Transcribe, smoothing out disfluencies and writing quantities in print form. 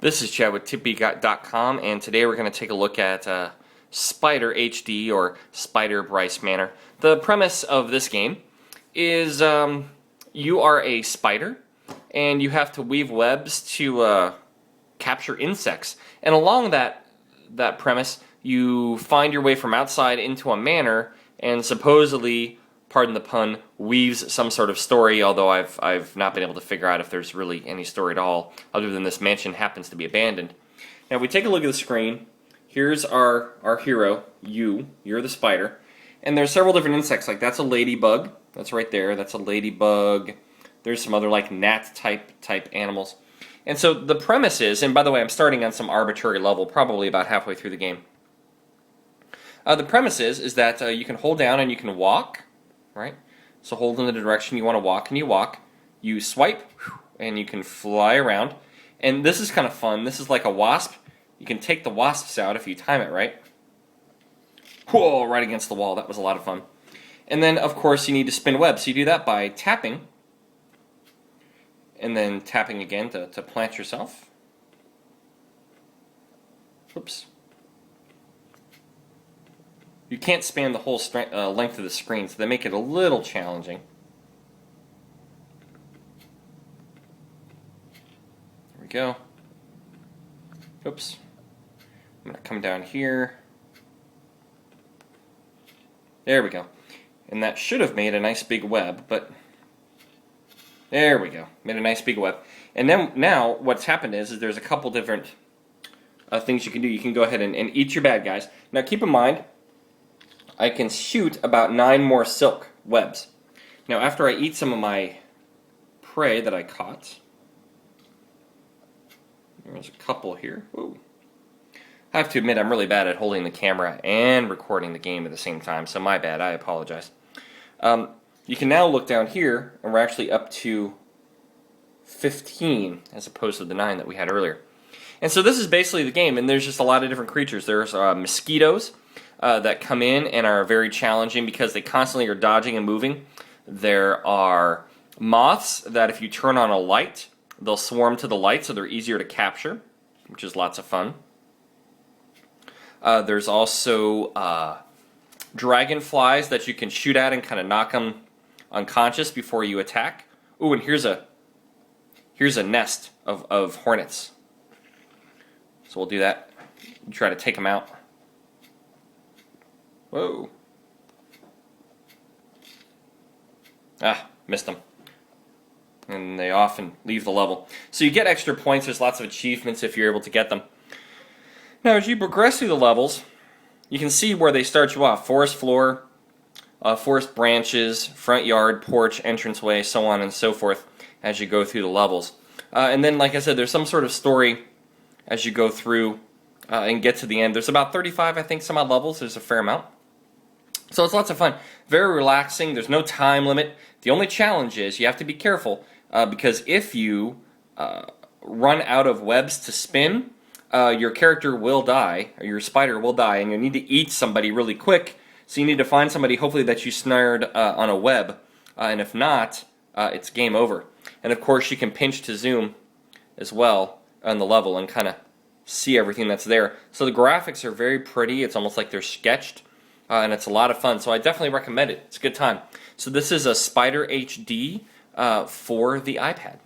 This is Chad with tipbeat.com, and today we're going to take a look at Spider HD, or Spider Bryce Manor. The premise of this game is you are a spider, and you have to weave webs to capture insects. And along that premise, you find your way from outside into a manor, and supposedly, pardon the pun, weaves some sort of story, although I've not been able to figure out if there's really any story at all, other than this mansion happens to be abandoned. Now, if we take a look at the screen, here's our hero, you're the spider, and there's several different insects. Like, that's a ladybug, that's right there, that's a ladybug. There's some other, like, gnat type animals. And so the premise is, and by the way, I'm starting on some arbitrary level, probably about halfway through the game. The premise is that you can hold down and you can walk, right? So hold in the direction you want to walk, and you walk. You swipe, and you can fly around. And this is kind of fun. This is like a wasp. You can take the wasps out if you time it right. Whoa, right against the wall. That was a lot of fun. And then, of course, you need to spin webs. So you do that by tapping, and then tapping again to plant yourself. Whoops. You can't span the whole length of the screen, so they make it a little challenging. There we go. Oops. I'm going to come down here. There we go. And that should have made a nice big web, but there we go. Made a nice big web. And then now what's happened is there's a couple different things you can do. You can go ahead and eat your bad guys. Now keep in mind, I can shoot about 9 more silk webs. Now, after I eat some of my prey that I caught, there's a couple here. Ooh. I have to admit, I'm really bad at holding the camera and recording the game at the same time, so my bad, I apologize. You can now look down here, and we're actually up to 15, as opposed to the 9 that we had earlier. And so this is basically the game, and there's just a lot of different creatures. There's mosquitoes that come in and are very challenging because they constantly are dodging and moving. There are moths that if you turn on a light, they'll swarm to the light, so they're easier to capture, which is lots of fun. There's also dragonflies that you can shoot at and kind of knock them unconscious before you attack. Ooh, and here's a nest of hornets. So we'll do that. Try to take them out. Whoa. Ah, missed them. And they often leave the level. So you get extra points. There's lots of achievements if you're able to get them. Now, as you progress through the levels, you can see where they start you off. Forest floor, forest branches, front yard, porch, entranceway, so on and so forth as you go through the levels. And then, like I said, there's some sort of story as you go through and get to the end. There's about 35, I think, some odd levels. There's a fair amount. So it's lots of fun. Very relaxing. There's no time limit. The only challenge is you have to be careful because if you run out of webs to spin, your character will die, or your spider will die, and you need to eat somebody really quick. So you need to find somebody, hopefully, that you snared on a web. And if not, it's game over. And of course, you can pinch to zoom as well on the level and kind of see everything that's there. So the graphics are very pretty. It's almost like they're sketched. And it's a lot of fun, so I definitely recommend it. It's a good time. So this is a Spider HD for the iPad.